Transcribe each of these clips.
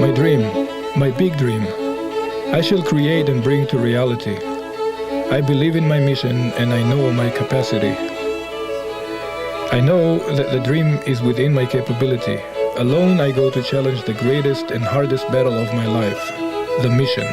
My dream, my big dream, I shall create and bring to reality. I believe in my mission and I know my capacity. I know that the dream is within my capability. Alone I go to challenge the greatest and hardest battle of my life, the mission.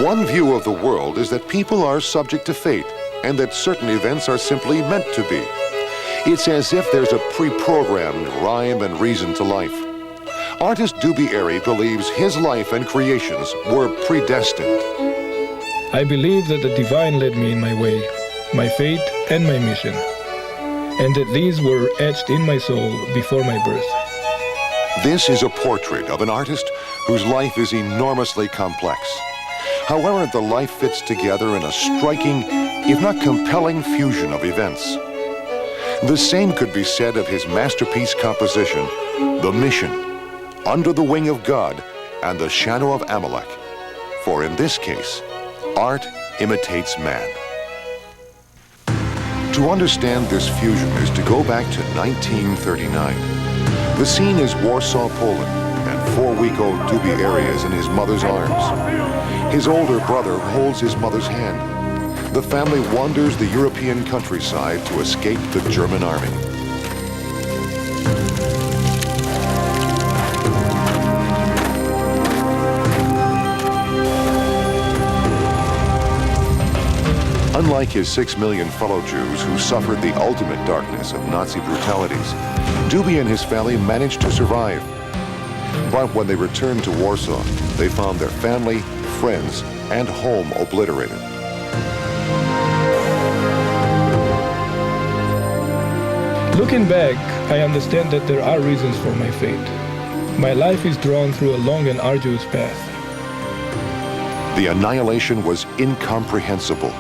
One view of the world is that people are subject to fate and that certain events are simply meant to be. It's as if there's a pre-programmed rhyme and reason to life. Artist Dooby Arie believes his life and creations were predestined. I believe that the divine led me in my way, my fate and my mission, and that these were etched in my soul before my birth. This is a portrait of an artist whose life is enormously complex. However, the life fits together in a striking, if not compelling, fusion of events. The same could be said of his masterpiece composition, The Mission, Under the Wing of God and the Shadow of Amalek. For in this case, art imitates man. To understand this fusion is to go back to 1939. The scene is Warsaw, Poland, and 4-week-old Dooby Arie is in his mother's arms. His older brother holds his mother's hand. The family wanders the European countryside to escape the German army. Unlike his 6 million fellow Jews who suffered the ultimate darkness of Nazi brutalities, Dooby and his family managed to survive. But when they returned to Warsaw, they found their family, friends, and home obliterated. Looking back, I understand that there are reasons for my fate. My life is drawn through a long and arduous path. The annihilation was incomprehensible.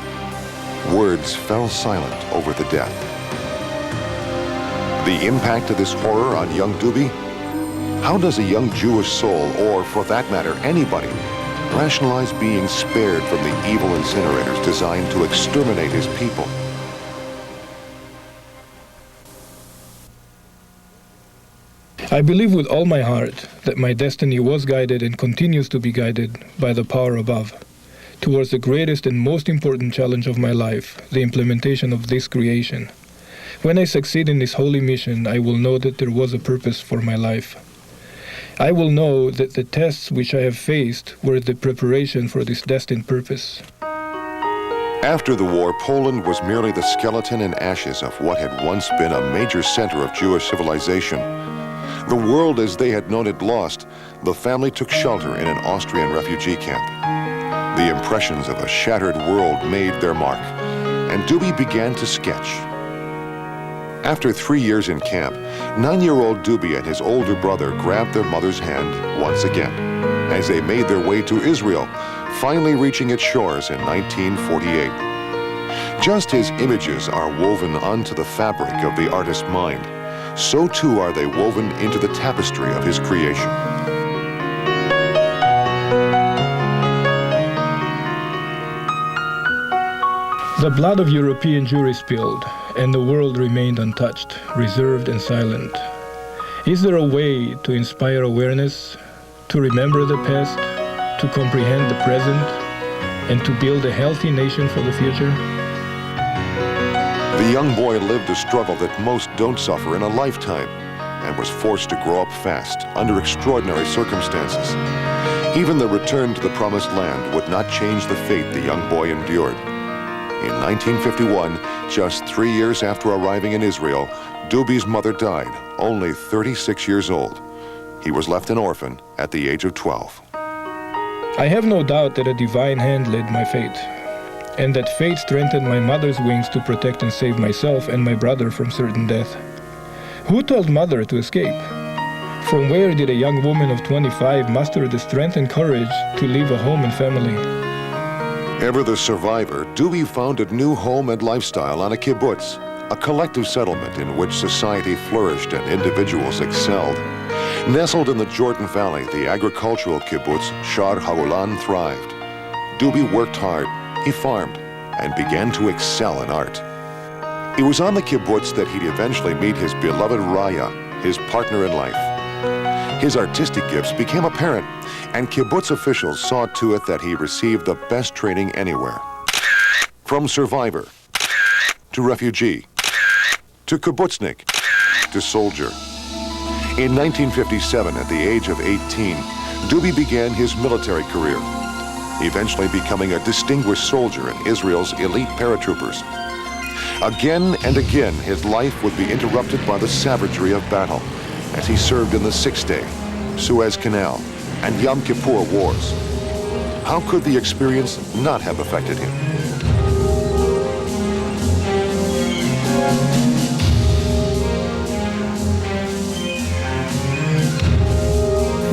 Words fell silent over the death. The impact of this horror on young Dooby? How does a young Jewish soul, or for that matter, anybody, rationalize being spared from the evil incinerators designed to exterminate his people? I believe with all my heart that my destiny was guided and continues to be guided by the power above, towards the greatest and most important challenge of my life, the implementation of this creation. When I succeed in this holy mission, I will know that there was a purpose for my life. I will know that the tests which I have faced were the preparation for this destined purpose. After the war, Poland was merely the skeleton and ashes of what had once been a major center of Jewish civilization. The world as they had known it lost, the family took shelter in an Austrian refugee camp. The impressions of a shattered world made their mark, and Dooby began to sketch. After 3 years in camp, 9-year-old Dooby and his older brother grabbed their mother's hand once again as they made their way to Israel, finally reaching its shores in 1948. Just as images are woven onto the fabric of the artist's mind, so too are they woven into the tapestry of his creation. The blood of European Jewry spilled, and the world remained untouched, reserved and silent. Is there a way to inspire awareness, to remember the past, to comprehend the present, and to build a healthy nation for the future? The young boy lived a struggle that most don't suffer in a lifetime and was forced to grow up fast under extraordinary circumstances. Even the return to the promised land would not change the fate the young boy endured. In 1951, just 3 years after arriving in Israel, Dooby's mother died, only 36 years old. He was left an orphan at the age of 12. I have no doubt that a divine hand led my fate, and that fate strengthened my mother's wings to protect and save myself and my brother from certain death. Who told mother to escape? From where did a young woman of 25 muster the strength and courage to leave a home and family? Ever the survivor, Dooby found a new home and lifestyle on a kibbutz, a collective settlement in which society flourished and individuals excelled. Nestled in the Jordan Valley, the agricultural kibbutz Shar HaGolan thrived. Dubi worked hard, he farmed, and began to excel in art. It was on the kibbutz that he'd eventually meet his beloved Raya, his partner in life. His artistic gifts became apparent, and kibbutz officials saw to it that he received the best training anywhere. From survivor, to refugee, to kibbutznik, to soldier. In 1957, at the age of 18, Dubi began his military career, eventually becoming a distinguished soldier in Israel's elite paratroopers. Again and again, his life would be interrupted by the savagery of battle as he served in the Six-Day, Suez Canal, and Yom Kippur Wars. How could the experience not have affected him?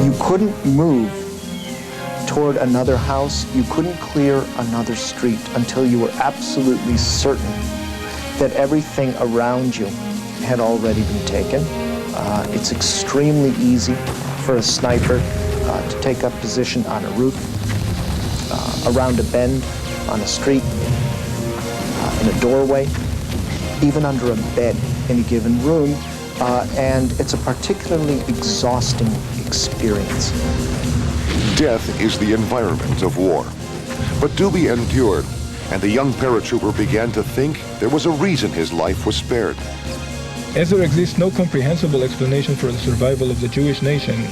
You couldn't move toward another house, you couldn't clear another street until you were absolutely certain that everything around you had already been taken. It's extremely easy for a sniper to take up position on a roof, around a bend, on a street, in a doorway, even under a bed in a given room, and it's a particularly exhausting experience. Death is the environment of war. But Dubi endured, and the young paratrooper began to think there was a reason his life was spared. As there exists no comprehensible explanation for the survival of the Jewish nation,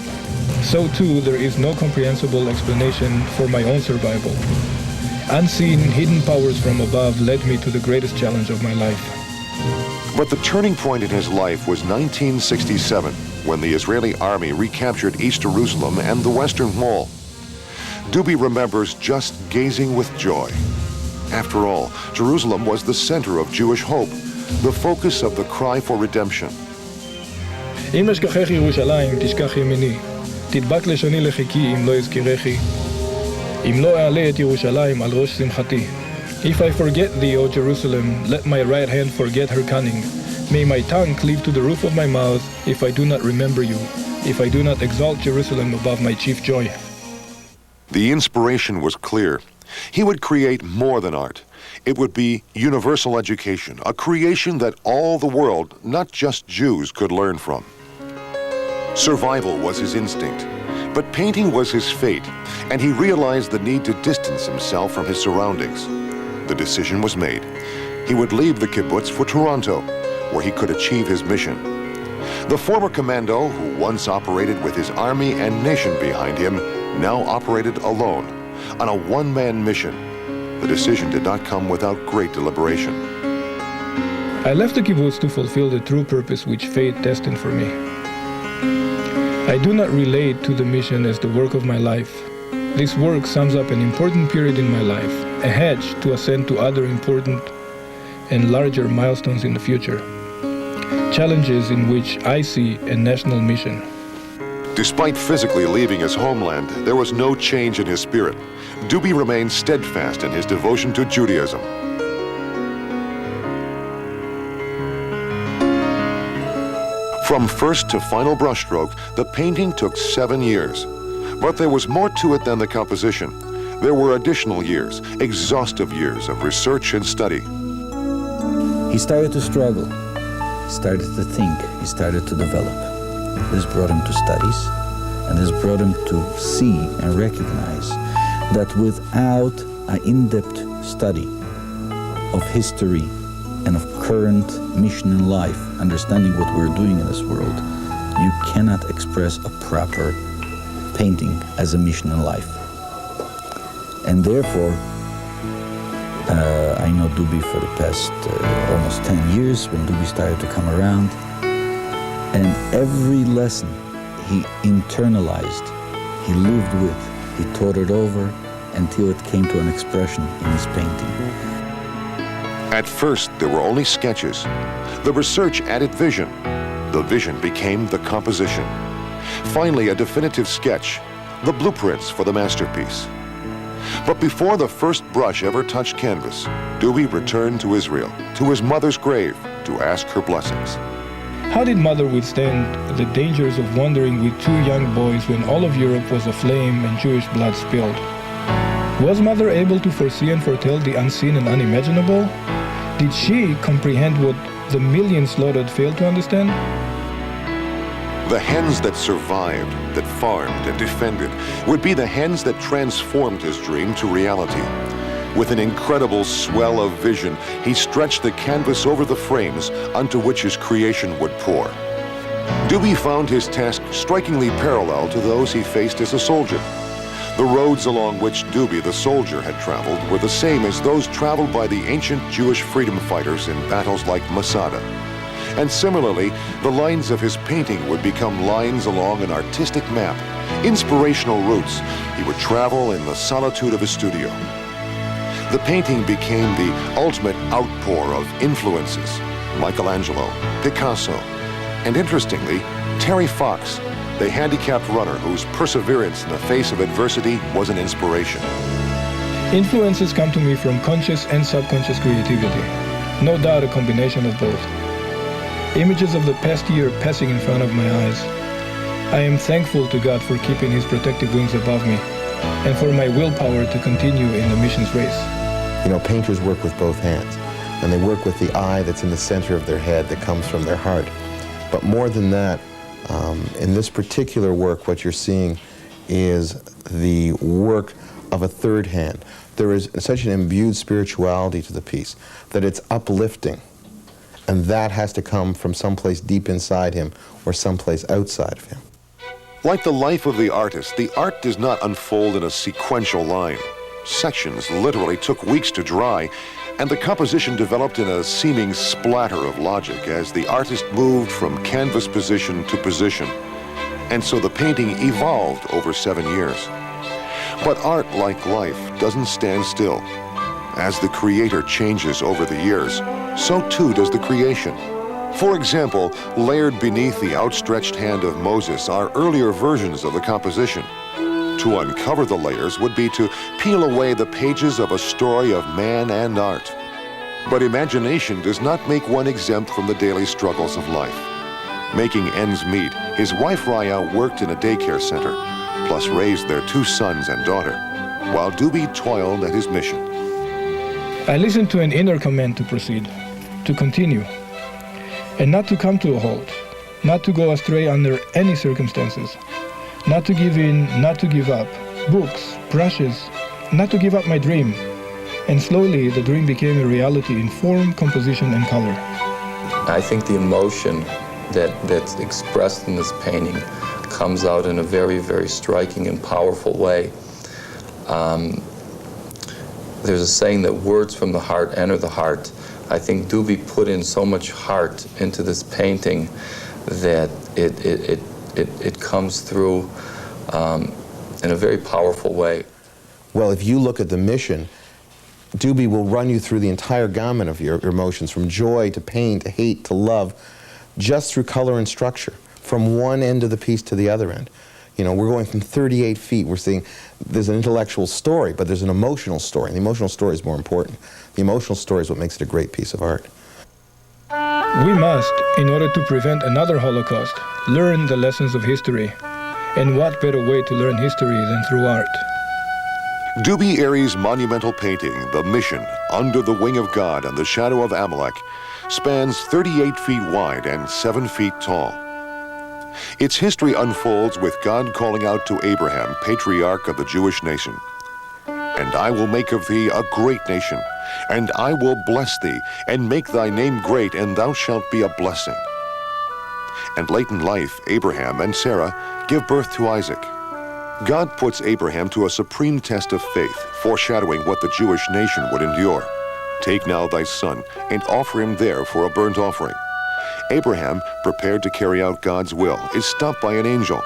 so too there is no comprehensible explanation for my own survival. Unseen, hidden powers from above led me to the greatest challenge of my life. But the turning point in his life was 1967, when the Israeli army recaptured East Jerusalem and the Western Wall. Dubi remembers just gazing with joy. After all, Jerusalem was the center of Jewish hope, the focus of the cry for redemption. אם אשכחך ירושלים, תשכח ימיני. תדבק לשוני לחיקי, אם לא אזכירכי. אם לא אעלה את ירושלים על ראש שמחתי. If I forget thee, O Jerusalem, let my right hand forget her cunning. May my tongue cleave to the roof of my mouth, if I do not remember you, if I do not exalt Jerusalem above my chief joy. The inspiration was clear. He would create more than art. It would be universal education, a creation that all the world, not just Jews, could learn from. Survival was his instinct, but painting was his fate, and he realized the need to distance himself from his surroundings. The decision was made. He would leave the kibbutz for Toronto, where he could achieve his mission. The former commando, who once operated with his army and nation behind him, now operated alone, on a one-man mission. The decision did not come without great deliberation. I left the kibbutz to fulfill the true purpose which fate destined for me. I do not relate to the mission as the work of my life. This work sums up an important period in my life, a hedge to ascend to other important and larger milestones in the future. Challenges in which I see a national mission. Despite physically leaving his homeland, there was no change in his spirit. Dubi remained steadfast in his devotion to Judaism. From first to final brushstroke, the painting took 7 years. But there was more to it than the composition. There were additional years, exhaustive years of research and study. He started to struggle. He started to think. He started to develop. This brought him to studies, and this brought him to see and recognize that without an in-depth study of history and of current mission in life, understanding what we're doing in this world, you cannot express a proper painting as a mission in life. And therefore, I know Dubi for the past almost 10 years, when Dubi started to come around, and every lesson he internalized, he lived with, he taught it over until it came to an expression in his painting. At first, there were only sketches. The research added vision. The vision became the composition. Finally, a definitive sketch, the blueprints for the masterpiece. But before the first brush ever touched canvas, Dubé returned to Israel, to his mother's grave, to ask her blessings. How did Mother withstand the dangers of wandering with two young boys when all of Europe was aflame and Jewish blood spilled? Was Mother able to foresee and foretell the unseen and unimaginable? Did she comprehend what the millions slaughtered failed to understand? The hens that survived, that farmed and defended, would be the hens that transformed his dream to reality. With an incredible swell of vision, he stretched the canvas over the frames onto which his creation would pour. Dubé found his task strikingly parallel to those he faced as a soldier. The roads along which Dubé the soldier had traveled were the same as those traveled by the ancient Jewish freedom fighters in battles like Masada. And similarly, the lines of his painting would become lines along an artistic map, inspirational routes. He would travel in the solitude of his studio. The painting became the ultimate outpour of influences: Michelangelo, Picasso, and interestingly, Terry Fox, the handicapped runner whose perseverance in the face of adversity was an inspiration. Influences come to me from conscious and subconscious creativity. No doubt a combination of both. Images of the past year passing in front of my eyes. I am thankful to God for keeping his protective wings above me and for my willpower to continue in the missions race. You know, painters work with both hands, and they work with the eye that's in the center of their head that comes from their heart. But more than that, in this particular work, what you're seeing is the work of a third hand. There is such an imbued spirituality to the piece that it's uplifting, and that has to come from someplace deep inside him or someplace outside of him. Like the life of the artist, the art does not unfold in a sequential line. Sections literally took weeks to dry, and the composition developed in a seeming splatter of logic as the artist moved from canvas position to position. And so the painting evolved over 7 years. But art, like life, doesn't stand still. As the creator changes over the years, so too does the creation. For example, layered beneath the outstretched hand of Moses are earlier versions of the composition. To uncover the layers would be to peel away the pages of a story of man and art. But imagination does not make one exempt from the daily struggles of life. Making ends meet, his wife Raya worked in a daycare center, plus raised their 2 sons and daughter, while Dubé toiled at his mission. I listened to an inner command to proceed, to continue, and not to come to a halt, not to go astray under any circumstances. Not to give in, not to give up. Books, brushes, not to give up my dream. And slowly the dream became a reality in form, composition, and color. I think the emotion that's expressed in this painting comes out in a very, very striking and powerful way. There's a saying that words from the heart enter the heart. I think Dubé put in so much heart into this painting that it comes through in a very powerful way. Well, if you look at the mission, Dubé will run you through the entire gamut of your emotions, from joy to pain to hate to love, just through color and structure, from one end of the piece to the other end. You know, we're going from 38 feet, we're seeing there's an intellectual story, but there's an emotional story, and the emotional story is more important. The emotional story is what makes it a great piece of art. We must, in order to prevent another Holocaust, learn the lessons of history. And what better way to learn history than through art? Dubé Airey's monumental painting, The Mission, Under the Wing of God and the Shadow of Amalek, spans 38 feet wide and 7 feet tall. Its history unfolds with God calling out to Abraham, patriarch of the Jewish nation. And I will make of thee a great nation, and I will bless thee, and make thy name great, and thou shalt be a blessing. And late in life, Abraham and Sarah give birth to Isaac. God puts Abraham to a supreme test of faith, foreshadowing what the Jewish nation would endure. Take now thy son, and offer him there for a burnt offering. Abraham, prepared to carry out God's will, is stopped by an angel.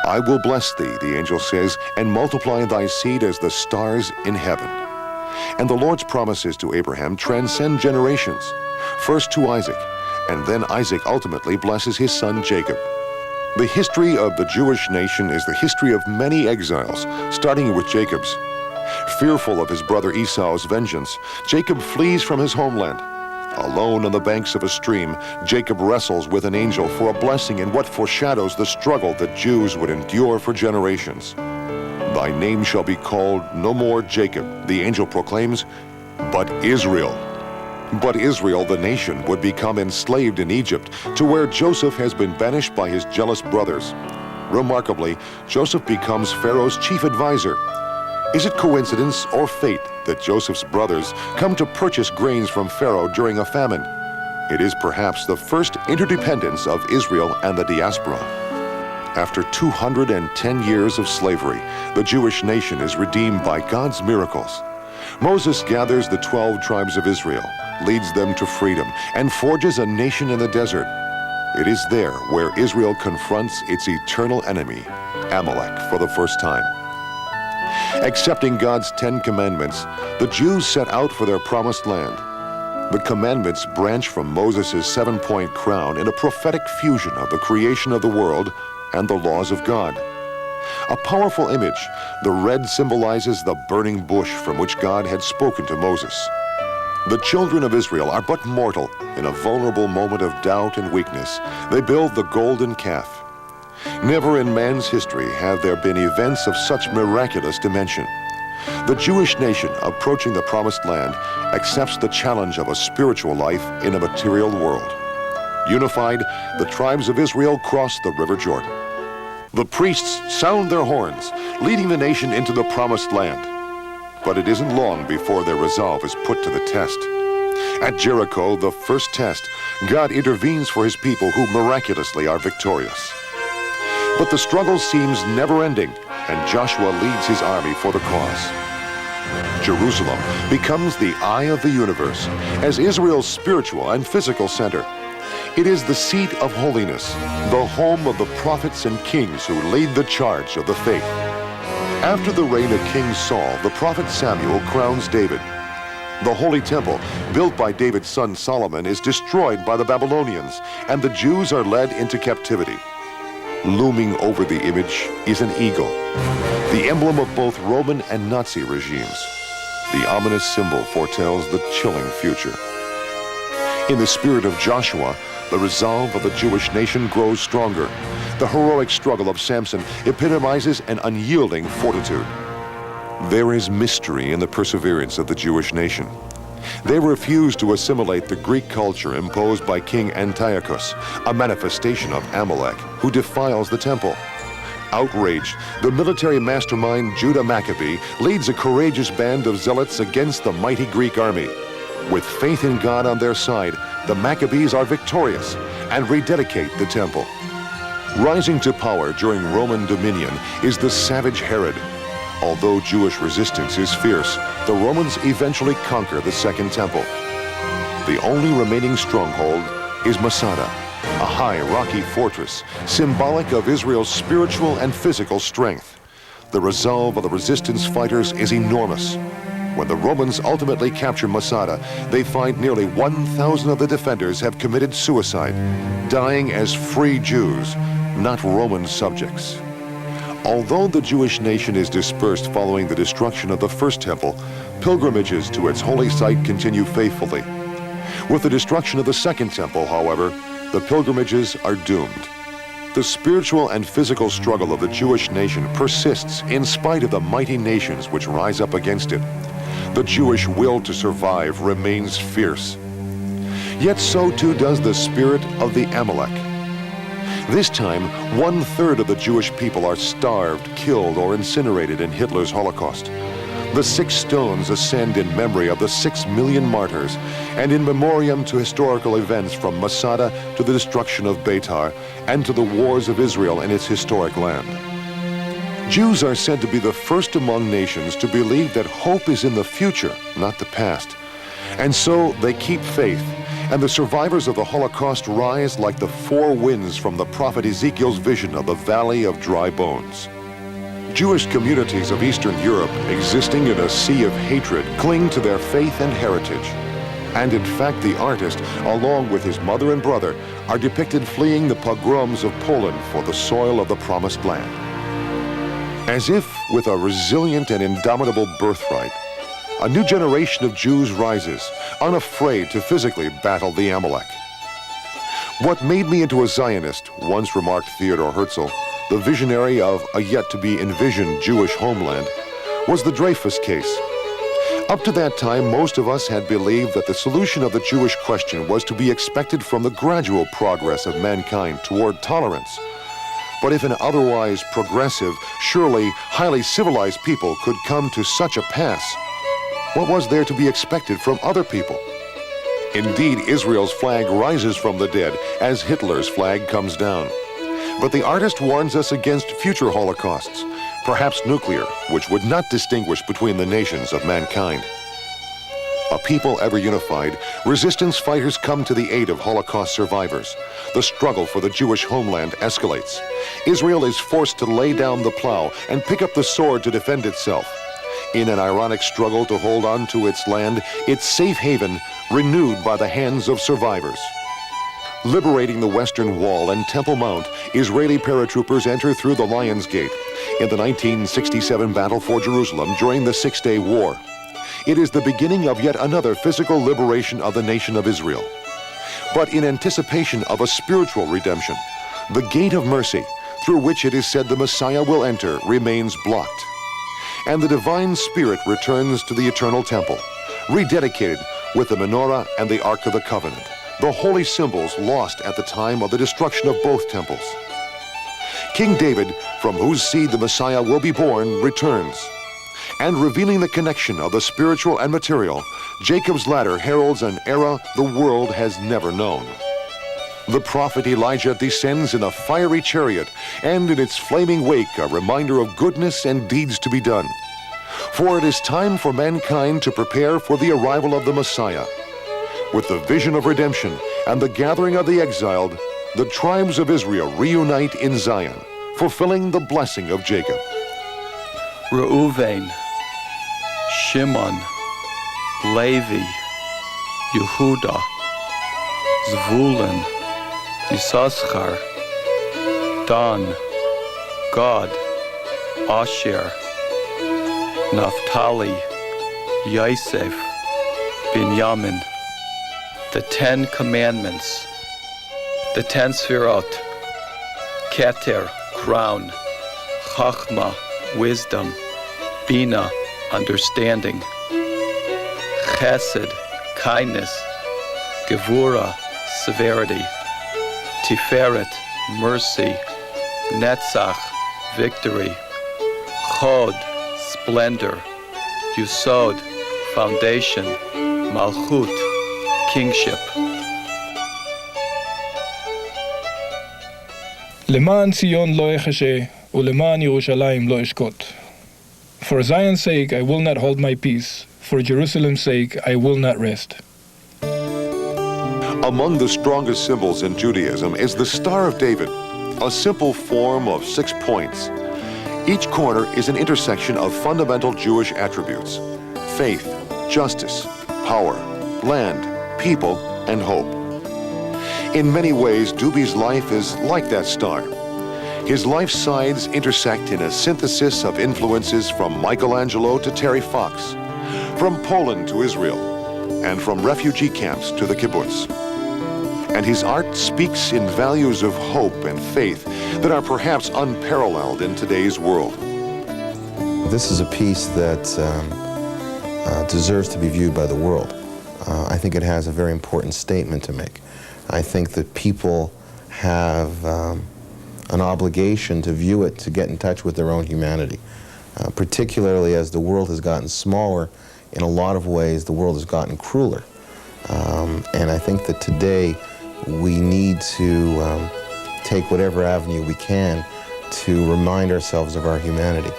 I will bless thee, the angel says, and multiply thy seed as the stars in heaven. And the Lord's promises to Abraham transcend generations, first to Isaac, and then Isaac ultimately blesses his son Jacob. The history of the Jewish nation is the history of many exiles, starting with Jacob's. Fearful of his brother Esau's vengeance, Jacob flees from his homeland. Alone on the banks of a stream, Jacob wrestles with an angel for a blessing in what foreshadows the struggle that Jews would endure for generations. Thy name shall be called no more Jacob, the angel proclaims, but Israel. But Israel, the nation, would become enslaved in Egypt, to where Joseph has been banished by his jealous brothers. Remarkably, Joseph becomes Pharaoh's chief advisor. Is it coincidence or fate that Joseph's brothers come to purchase grains from Pharaoh during a famine? It is perhaps the first interdependence of Israel and the diaspora. After 210 years of slavery, the Jewish nation is redeemed by God's miracles. Moses gathers the 12 tribes of Israel, leads them to freedom, and forges a nation in the desert. It is there where Israel confronts its eternal enemy, Amalek, for the first time. Accepting God's 10 commandments, the Jews set out for their promised land. The commandments branch from Moses' 7-point crown in a prophetic fusion of the creation of the world and the laws of God. A powerful image, the red symbolizes the burning bush from which God had spoken to Moses. The children of Israel are but mortal. In a vulnerable moment of doubt and weakness, they build the golden calf. Never in man's history have there been events of such miraculous dimension. The Jewish nation, approaching the promised land, accepts the challenge of a spiritual life in a material world. Unified, the tribes of Israel cross the River Jordan. The priests sound their horns, leading the nation into the promised land. But it isn't long before their resolve is put to the test. At Jericho, the first test, God intervenes for his people who miraculously are victorious. But the struggle seems never-ending, and Joshua leads his army for the cause. Jerusalem becomes the eye of the universe as Israel's spiritual and physical center. It is the seat of holiness, the home of the prophets and kings who lead the charge of the faith. After the reign of King Saul, the prophet Samuel crowns David. The Holy Temple, built by David's son Solomon, is destroyed by the Babylonians, and the Jews are led into captivity. Looming over the image is an eagle, the emblem of both Roman and Nazi regimes. The ominous symbol foretells the chilling future. In the spirit of Joshua, the resolve of the Jewish nation grows stronger. The heroic struggle of Samson epitomizes an unyielding fortitude. There is mystery in the perseverance of the Jewish nation. They refuse to assimilate the Greek culture imposed by King Antiochus, a manifestation of Amalek, who defiles the temple. Outraged, the military mastermind Judah Maccabee leads a courageous band of zealots against the mighty Greek army. With faith in God on their side, the Maccabees are victorious and rededicate the temple. Rising to power during Roman dominion is the savage Herod. Although Jewish resistance is fierce, the Romans eventually conquer the Second Temple. The only remaining stronghold is Masada, a high rocky fortress, symbolic of Israel's spiritual and physical strength. The resolve of the resistance fighters is enormous. When the Romans ultimately capture Masada, they find nearly 1,000 of the defenders have committed suicide, dying as free Jews, not Roman subjects. Although the Jewish nation is dispersed following the destruction of the First Temple, pilgrimages to its holy site continue faithfully. With the destruction of the Second Temple, however, the pilgrimages are doomed. The spiritual and physical struggle of the Jewish nation persists in spite of the mighty nations which rise up against it. The Jewish will to survive remains fierce. Yet so too does the spirit of the Amalek. This time, 1/3 of the Jewish people are starved, killed, or incinerated in Hitler's Holocaust. The 6 stones ascend in memory of the 6 million martyrs and in memoriam to historical events from Masada to the destruction of Beitar and to the wars of Israel in its historic land. Jews are said to be the first among nations to believe that hope is in the future, not the past. And so they keep faith, and the survivors of the Holocaust rise like the 4 winds from the prophet Ezekiel's vision of the Valley of Dry Bones. Jewish communities of Eastern Europe, existing in a sea of hatred, cling to their faith and heritage. And in fact, the artist, along with his mother and brother, are depicted fleeing the pogroms of Poland for the soil of the Promised Land. As if with a resilient and indomitable birthright, a new generation of Jews rises, unafraid to physically battle the Amalek. What made me into a Zionist, once remarked Theodor Herzl, the visionary of a yet-to-be-envisioned Jewish homeland, was the Dreyfus case. Up to that time, most of us had believed that the solution of the Jewish question was to be expected from the gradual progress of mankind toward tolerance. But if an otherwise progressive, surely highly civilized people could come to such a pass, what was there to be expected from other people? Indeed, Israel's flag rises from the dead as Hitler's flag comes down. But the artist warns us against future holocausts, perhaps nuclear, which would not distinguish between the nations of mankind. A people ever unified, resistance fighters come to the aid of Holocaust survivors. The struggle for the Jewish homeland escalates. Israel is forced to lay down the plow and pick up the sword to defend itself. In an ironic struggle to hold on to its land, its safe haven renewed by the hands of survivors. Liberating the Western Wall and Temple Mount, Israeli paratroopers enter through the Lion's Gate in the 1967 battle for Jerusalem during the Six-Day War. It is the beginning of yet another physical liberation of the nation of Israel. But in anticipation of a spiritual redemption, the gate of mercy, through which it is said the Messiah will enter, remains blocked. And the divine spirit returns to the eternal temple, rededicated with the menorah and the Ark of the Covenant, the holy symbols lost at the time of the destruction of both temples. King David, from whose seed the Messiah will be born, returns. And revealing the connection of the spiritual and material, Jacob's ladder heralds an era the world has never known. The prophet Elijah descends in a fiery chariot, and in its flaming wake a reminder of goodness and deeds to be done. For it is time for mankind to prepare for the arrival of the Messiah. With the vision of redemption and the gathering of the exiled, the tribes of Israel reunite in Zion, fulfilling the blessing of Jacob. Reuven, Shimon, Levi, Yehuda, Zvulun, Yisachar, Dan, Gad, Asher, Naphtali, Yosef, Binyamin. The 10 Commandments, the 10 Sfirot, Keter, crown, Chachma, wisdom, Bina, understanding, Chesed, kindness, Gevura, severity, Tiferet, mercy, Netzach, victory, Chod, splendor, Yusod, foundation, Malchut, kingship. למען ציון לא אחשה, ולמען ירושלים לא אשקוט. For Zion's sake I will not hold my peace, for Jerusalem's sake I will not rest. Among the strongest symbols in Judaism is the Star of David, a simple form of 6 points. Each corner is an intersection of fundamental Jewish attributes: faith, justice, power, land, people, and hope. In many ways, Dubi's life is like that star. His life sides intersect in a synthesis of influences from Michelangelo to Terry Fox, from Poland to Israel, and from refugee camps to the kibbutz. And his art speaks in values of hope and faith that are perhaps unparalleled in today's world. This is a piece that deserves to be viewed by the world. I think it has a very important statement to make. I think that people have an obligation to view it, to get in touch with their own humanity. Particularly as the world has gotten smaller, in a lot of ways the world has gotten crueler. And I think that today we need to take whatever avenue we can to remind ourselves of our humanity.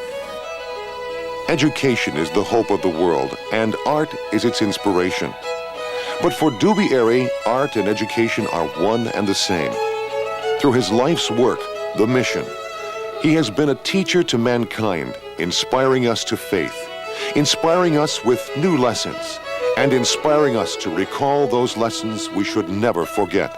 Education is the hope of the world, and art is its inspiration. But for Dubi Ari, art and education are one and the same. Through his life's work, the mission, he has been a teacher to mankind, inspiring us to faith, inspiring us with new lessons, and inspiring us to recall those lessons we should never forget.